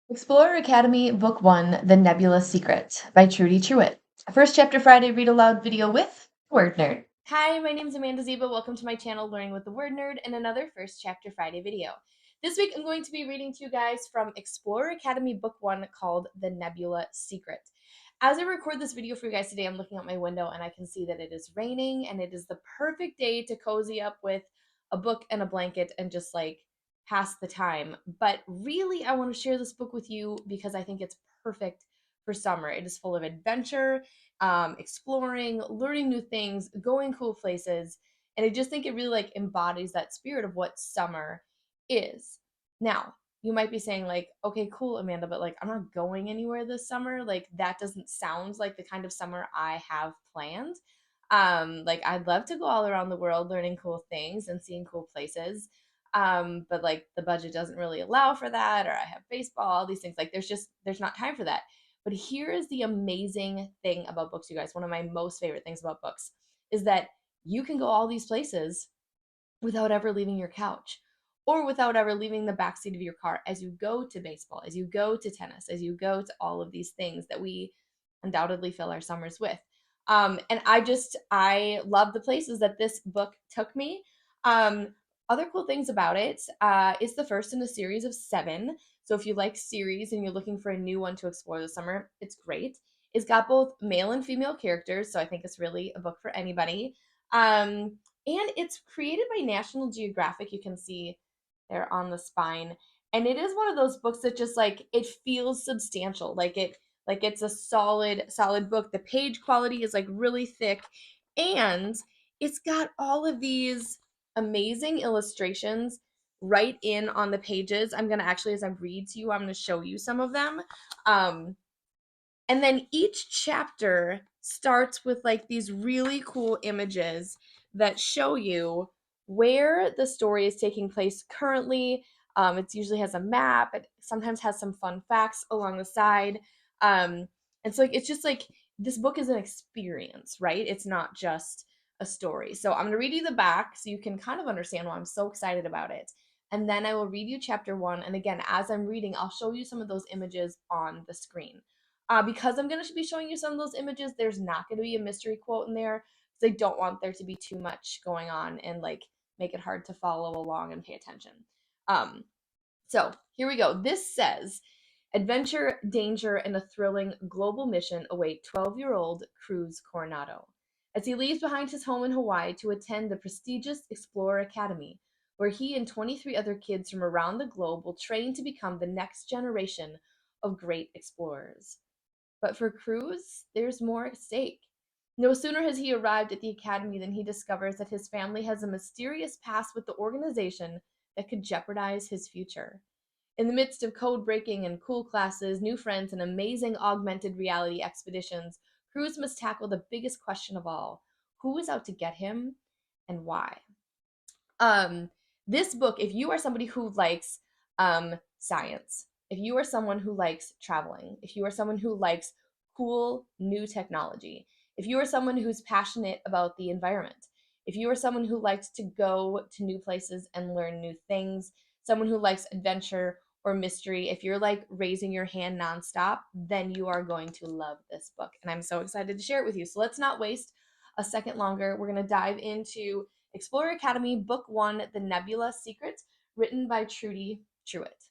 Explorer Academy, Book 1, The Nebula Secret by Trudi Trueit. First chapter Friday read aloud video with Word Nerd. Hi, my name is Amanda Zieba. Welcome to my channel, Learning with the Word Nerd, and another First Chapter Friday video. This week I'm going to be reading to you guys from Explorer Academy Book 1 called The Nebula Secret. As I record this video for you guys today, I'm looking out my window and I can see that it is raining and it is the perfect day to cozy up with a book and a blanket and just like pass the time. But really, I want to share this book with you because I think it's perfect for summer. It is full of adventure, exploring, learning new things, going cool places. And I just think it really like embodies that spirit of what summer is. Now, you might be saying like, okay, cool, Amanda, but like I'm not going anywhere this summer. Like that doesn't sound like the kind of summer I have planned. Like I'd love to go all around the world learning cool things and seeing cool places. But like the budget doesn't really allow for that, or I have baseball, all these things. Like there's not time for that. But here is the amazing thing about books, you guys. One of my most favorite things about books is that you can go all these places without ever leaving your couch or without ever leaving the backseat of your car as you go to baseball, as you go to tennis, as you go to all of these things that we undoubtedly fill our summers with. And I love the places that this book took me. Um, Other cool things about it, it's the first in a series of 7. So if you like series and you're looking for a new one to explore this summer, it's great. It's got both male and female characters, so I think it's really a book for anybody. Um, and it's created by National Geographic. You can see there on the spine. And it is one of those books that just like it feels substantial. Like it's a solid book. The page quality is like really thick and it's got all of these amazing illustrations right in on the pages. I'm going to actually, as I read to you, I'm going to show you some of them. Um and then each chapter starts with like these really cool images that show you where the story is taking place currently. It usually has a map. It sometimes has some fun facts along the side. Um, and so like it's just like this book is an experience, right? It's not just a story. So I'm gonna read you the back so you can kind of understand why I'm so excited about it. And then I will read you chapter 1. And again, as I'm reading, I'll show you some of those images on the screen. Because I'm going to be showing you some of those images, there's not going to be a mystery quote in there because I don't want there to be too much going on and like make it hard to follow along and pay attention. Um, so here we go. This says, adventure, danger, and a thrilling global mission await 12-year-old Cruz Coronado as he leaves behind his home in Hawaii to attend the prestigious Explorer Academy, where he and 23 other kids from around the globe will train to become the next generation of great explorers. But for Cruz, there's more at stake. No sooner has he arrived at the academy than he discovers that his family has a mysterious past with the organization that could jeopardize his future. In the midst of code breaking and cool classes, new friends, and amazing augmented reality expeditions, Cruz must tackle the biggest question of all: who is out to get him and why? Um, this book, if you are somebody who likes science, if you are someone who likes traveling, if you are someone who likes cool new technology, if you are someone who's passionate about the environment, if you are someone who likes to go to new places and learn new things, someone who likes adventure or mystery, if you're like raising your hand nonstop, then you are going to love this book. And I'm so excited to share it with you. So let's not waste a second longer. We're going to dive into Explorer Academy, Book 1, The Nebula Secret, written by Trudi Trueit.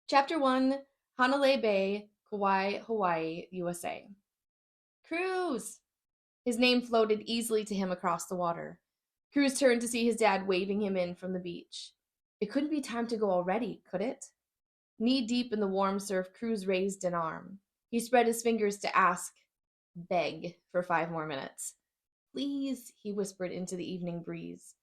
Chapter 1, Hanalei Bay, Kauai, Hawaii, USA. Cruz! His name floated easily to him across the water. Cruz turned to see his dad waving him in from the beach. It couldn't be time to go already, could it? Knee-deep in the warm surf, Cruz raised an arm. He spread his fingers to beg for 5 more minutes. Please, he whispered into the evening breeze.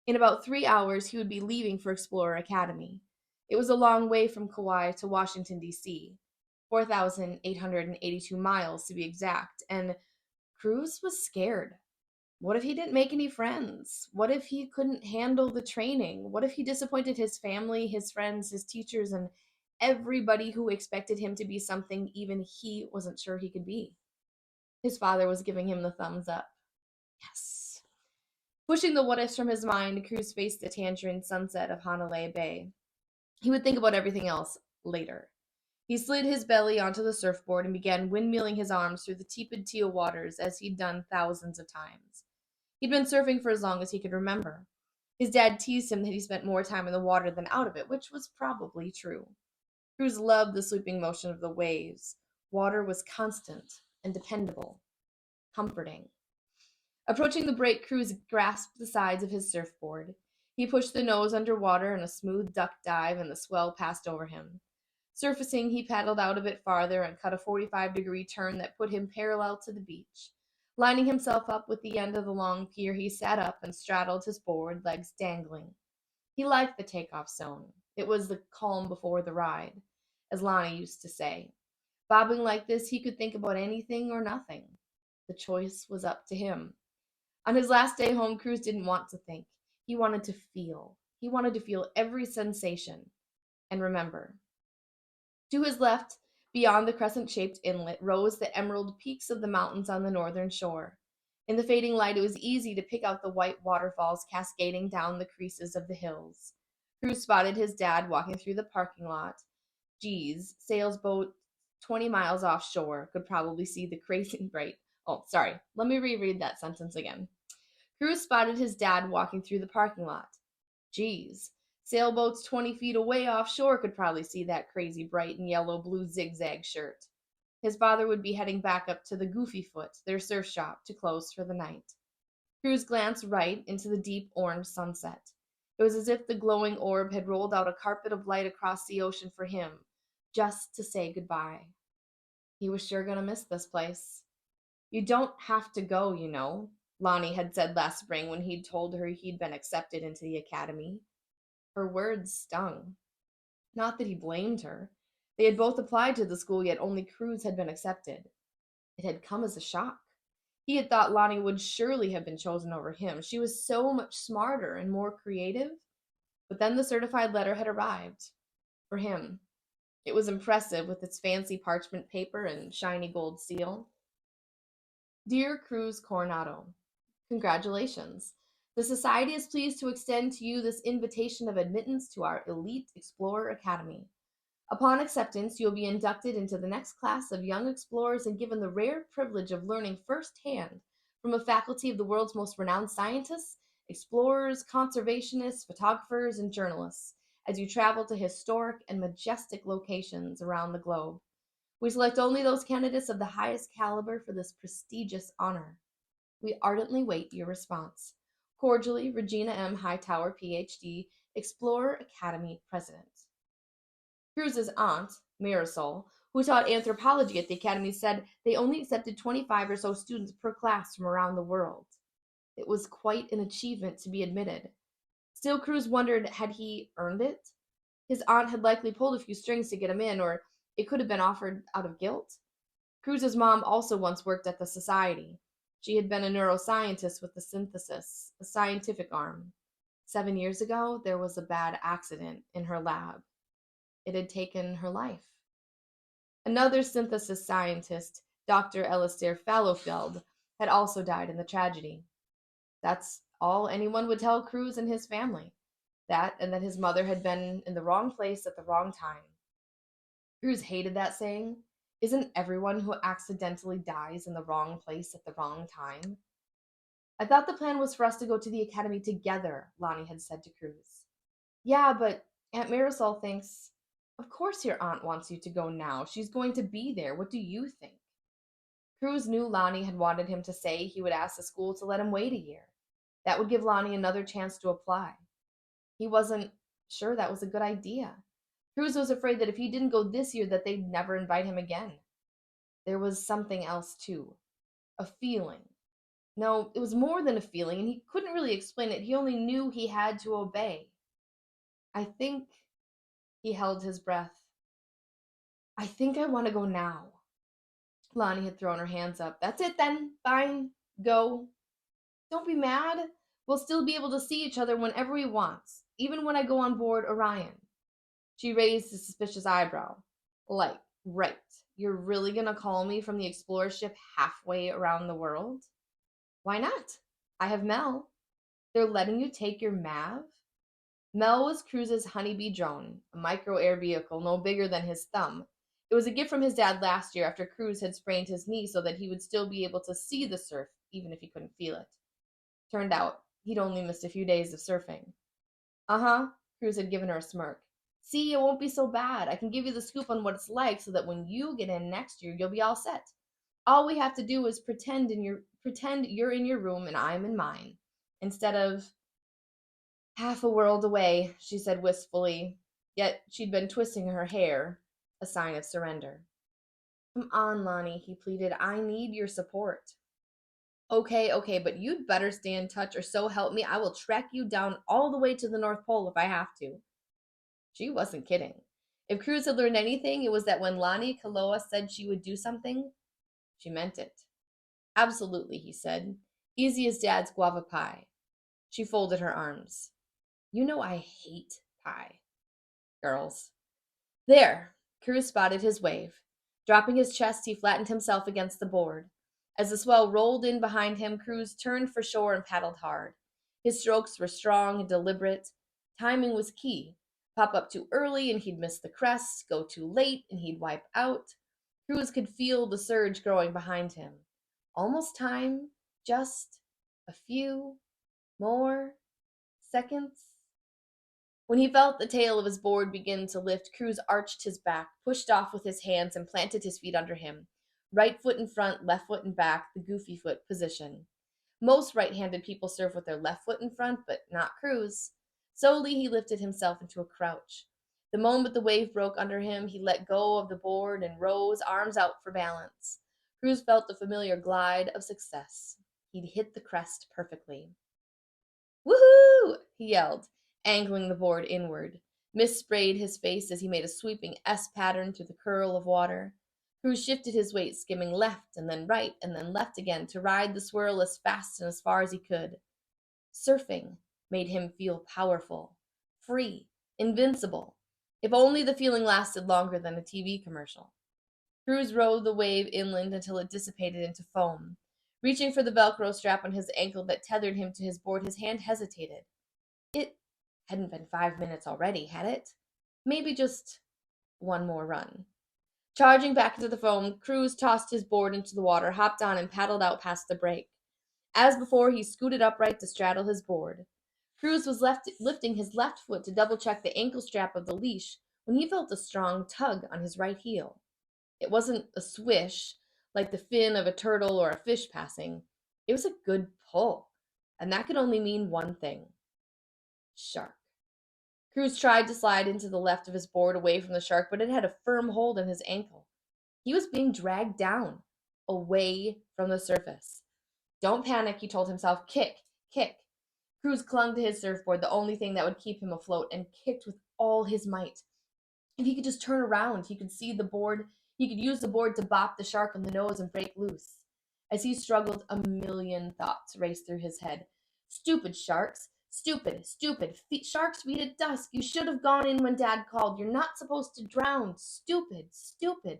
In about 3 hours, he would be leaving for Explorer Academy. It was a long way from Kauai to Washington, D.C., 4,882 miles to be exact, and Cruz was scared. What if he didn't make any friends? What if he couldn't handle the training? What if he disappointed his family, his friends, his teachers, and everybody who expected him to be something even he wasn't sure he could be? His father was giving him the thumbs up. Yes. Pushing the what-ifs from his mind, Cruz faced the tangerine sunset of Hanalei Bay. He would think about everything else later. He slid his belly onto the surfboard and began windmilling his arms through the tepid teal waters as he'd done thousands of times. He'd been surfing for as long as he could remember. His dad teased him that he spent more time in the water than out of it, which was probably true. Cruz loved the sweeping motion of the waves. Water was constant and dependable, comforting. Approaching the break, Cruz grasped the sides of his surfboard. He pushed the nose under water in a smooth duck dive, and the swell passed over him. Surfacing, he paddled out a bit farther and cut a 45-degree turn that put him parallel to the beach. Lining himself up with the end of the long pier, he sat up and straddled his board, legs dangling. He liked the takeoff zone. It was the calm before the ride, as Lonnie used to say. Bobbing like this, he could think about anything or nothing. The choice was up to him. On his last day home, Cruz didn't want to think. He wanted to feel. He wanted to feel every sensation and remember. To his left, beyond the crescent-shaped inlet, rose the emerald peaks of the mountains on the northern shore. In the fading light, it was easy to pick out the white waterfalls cascading down the creases of the hills. Cruz spotted his dad walking through the parking lot. Geez, sailboat 20 miles offshore could probably see the crazy bright. Oh, sorry. Let me reread that sentence again. Cruz spotted his dad walking through the parking lot. Geez, sailboats 20 feet away offshore could probably see that crazy bright and yellow-blue zigzag shirt. His father would be heading back up to the Goofy Foot, their surf shop, to close for the night. Cruz glanced right into the deep orange sunset. It was as if the glowing orb had rolled out a carpet of light across the ocean for him, just to say goodbye. He was sure gonna miss this place. You don't have to go, you know, Lonnie had said last spring when he'd told her he'd been accepted into the academy. Her words stung. Not that he blamed her. They had both applied to the school, yet only Cruz had been accepted. It had come as a shock. He had thought Lonnie would surely have been chosen over him. She was so much smarter and more creative. But then the certified letter had arrived. For him. It was impressive with its fancy parchment paper and shiny gold seal. Dear Cruz Coronado, congratulations. The Society is pleased to extend to you this invitation of admittance to our elite Explorer Academy. Upon acceptance, you'll be inducted into the next class of young explorers and given the rare privilege of learning firsthand from a faculty of the world's most renowned scientists, explorers, conservationists, photographers, and journalists as you travel to historic and majestic locations around the globe. We select only those candidates of the highest caliber for this prestigious honor. We ardently wait your response. Cordially, Regina M. Hightower, Ph.D., Explorer Academy President. Cruz's aunt, Marisol, who taught anthropology at the academy, said they only accepted 25 or so students per class from around the world. It was quite an achievement to be admitted. Still, Cruz wondered, had he earned it? His aunt had likely pulled a few strings to get him in, or it could have been offered out of guilt. Cruz's mom also once worked at the society. She had been a neuroscientist with the Synopsis, a scientific arm. 7 years ago, there was a bad accident in her lab. It had taken her life. Another synthesis scientist, Dr. Alistair Fallowfield, had also died in the tragedy. That's all anyone would tell Cruz and his family. That, and that his mother had been in the wrong place at the wrong time. Cruz hated that saying. Isn't everyone who accidentally dies in the wrong place at the wrong time? I thought the plan was for us to go to the academy together, Lonnie had said to Cruz. Yeah, but Aunt Marisol thinks, of course your aunt wants you to go now. She's going to be there. What do you think? Cruz knew Lonnie had wanted him to say he would ask the school to let him wait a year. That would give Lonnie another chance to apply. He wasn't sure that was a good idea. Cruz was afraid that if he didn't go this year, that they'd never invite him again. There was something else, too. A feeling. No, it was more than a feeling, and he couldn't really explain it. He only knew he had to obey. I think, he held his breath. I think I want to go now. Lonnie had thrown her hands up. That's it then. Fine. Go. Don't be mad. We'll still be able to see each other whenever we want, even when I go on board Orion. She raised a suspicious eyebrow. Like, right. You're really gonna call me from the explorer ship halfway around the world? Why not? I have Mel. They're letting you take your Mav? Mel was Cruz's honeybee drone, a micro-air vehicle no bigger than his thumb. It was a gift from his dad last year after Cruz had sprained his knee so that he would still be able to see the surf even if he couldn't feel it. Turned out he'd only missed a few days of surfing. Uh-huh, Cruz had given her a smirk. See, it won't be so bad. I can give you the scoop on what it's like so that when you get in next year, you'll be all set. All we have to do is pretend you're in your room and I'm in mine. Instead of half a world away, she said wistfully, yet she'd been twisting her hair, a sign of surrender. Come on, Lonnie, he pleaded. I need your support. Okay, but you'd better stay in touch, or so help me, I will track you down all the way to the North Pole if I have to. She wasn't kidding. If Cruz had learned anything, it was that when Lonnie Kaloa said she would do something, she meant it. Absolutely, he said. Easy as Dad's guava pie. She folded her arms. You know I hate pie. Girls. There! Cruz spotted his wave. Dropping his chest, he flattened himself against the board. As the swell rolled in behind him, Cruz turned for shore and paddled hard. His strokes were strong and deliberate. Timing was key. Pop up too early and he'd miss the crest, go too late and he'd wipe out. Cruz could feel the surge growing behind him. Almost time, just a few more seconds. When he felt the tail of his board begin to lift, Cruz arched his back, pushed off with his hands, and planted his feet under him. Right foot in front, left foot in back, the goofy foot position. Most right-handed people surf with their left foot in front, but not Cruz. Slowly, he lifted himself into a crouch. The moment the wave broke under him, he let go of the board and rose, arms out for balance. Cruz felt the familiar glide of success. He'd hit the crest perfectly. Woohoo! He yelled, angling the board inward. Mist sprayed his face as he made a sweeping S pattern through the curl of water. Cruz shifted his weight, skimming left and then right and then left again to ride the swirl as fast and as far as he could. Surfing made him feel powerful, free, invincible. If only the feeling lasted longer than a TV commercial. Cruz rode the wave inland until it dissipated into foam. Reaching for the Velcro strap on his ankle that tethered him to his board, his hand hesitated. It hadn't been 5 minutes already, had it? Maybe just one more run. Charging back into the foam, Cruz tossed his board into the water, hopped on, and paddled out past the break. As before, he scooted upright to straddle his board. Cruz was lifting his left foot to double-check the ankle strap of the leash when he felt a strong tug on his right heel. It wasn't a swish, like the fin of a turtle or a fish passing. It was a good pull, and that could only mean one thing. Shark. Cruz tried to slide into the left of his board away from the shark, but it had a firm hold on his ankle. He was being dragged down, away from the surface. Don't panic, he told himself. Kick, kick. Cruz clung to his surfboard, the only thing that would keep him afloat, and kicked with all his might. If he could just turn around, he could see the board. He could use the board to bop the shark on the nose and break loose. As he struggled, a million thoughts raced through his head. Stupid sharks. Stupid. Sharks feed at dusk. You should have gone in when Dad called. You're not supposed to drown. Stupid.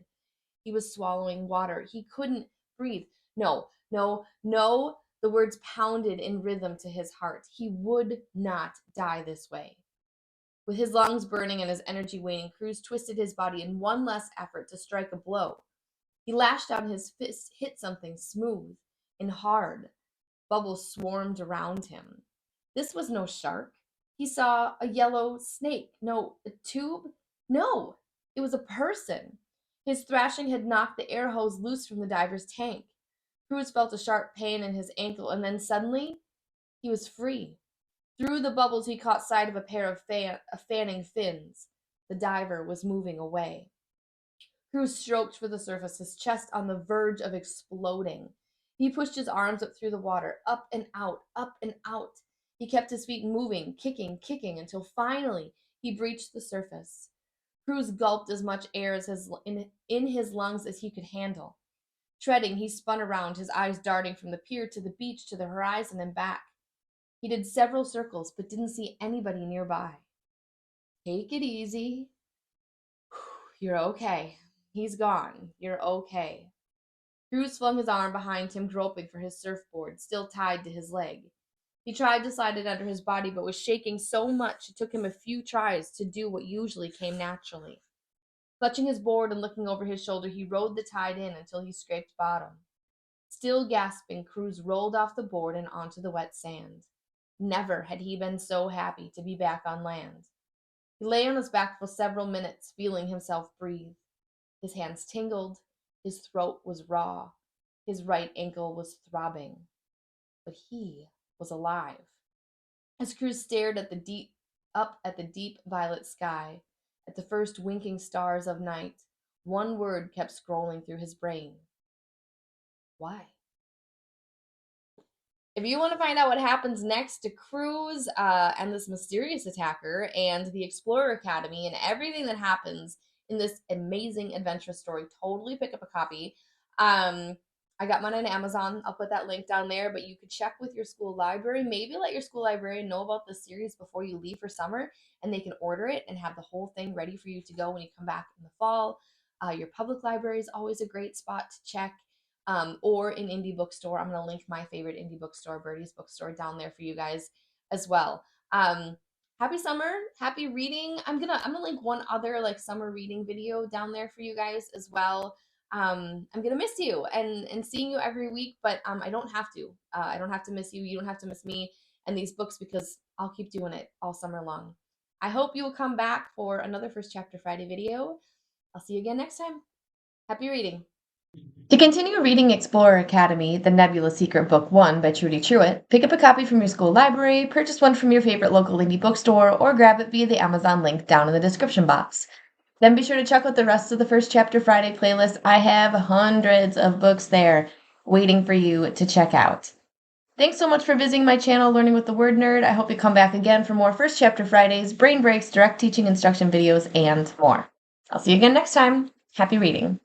He was swallowing water. He couldn't breathe. No. The words pounded in rhythm to his heart. He would not die this way. With his lungs burning and his energy waning, Cruz twisted his body in one last effort to strike a blow. He lashed out, and his fist hit something smooth and hard. Bubbles swarmed around him. This was no shark. He saw a yellow snake. No, a tube? No, it was a person. His thrashing had knocked the air hose loose from the diver's tank. Cruz felt a sharp pain in his ankle, and then suddenly, he was free. Through the bubbles, he caught sight of a pair of fanning fins. The diver was moving away. Cruz stroked for the surface, his chest on the verge of exploding. He pushed his arms up through the water, up and out, up and out. He kept his feet moving, kicking, until finally he breached the surface. Cruz gulped as much air in his lungs as he could handle. Treading, he spun around, his eyes darting from the pier to the beach to the horizon and back. He did several circles, but didn't see anybody nearby. Take it easy. You're okay. He's gone. You're okay. Cruz flung his arm behind him, groping for his surfboard, still tied to his leg. He tried to slide it under his body, but was shaking so much it took him a few tries to do what usually came naturally. Clutching his board and looking over his shoulder, he rode the tide in until he scraped bottom. Still gasping, Cruz rolled off the board and onto the wet sand. Never had he been so happy to be back on land. He lay on his back for several minutes, feeling himself breathe. His hands tingled, his throat was raw, his right ankle was throbbing. But he was alive. As Cruz stared at up at the deep violet sky, at the first winking stars of night, one word kept scrolling through his brain. Why? If you want to find out what happens next to Cruz and this mysterious attacker and the Explorer Academy and everything that happens in this amazing adventure story, totally pick up a copy. I got mine on Amazon. I'll put that link down there, but you could check with your school library. Maybe let your school librarian know about this series before you leave for summer, and they can order it and have the whole thing ready for you to go when you come back in the fall. Your public library is always a great spot to check. Or an indie bookstore. I'm gonna link my favorite indie bookstore, Birdie's Bookstore, down there for you guys as well. Happy summer, happy reading. I'm gonna link one other like summer reading video down there for you guys as well. I'm gonna miss you and seeing you every week, but I don't have to. I don't have to miss you. You don't have to miss me and these books because I'll keep doing it all summer long. I hope you will come back for another First Chapter Friday video. I'll see you again next time. Happy reading. To continue reading Explorer Academy, The Nebula Secret Book 1 by Trudi Trueit, pick up a copy from your school library, purchase one from your favorite local indie bookstore, or grab it via the Amazon link down in the description box. Then be sure to check out the rest of the First Chapter Friday playlist. I have hundreds of books there waiting for you to check out. Thanks so much for visiting my channel, Learning with the Word Nerd. I hope you come back again for more First Chapter Fridays, brain breaks, direct teaching instruction videos, and more. I'll see you again next time. Happy reading.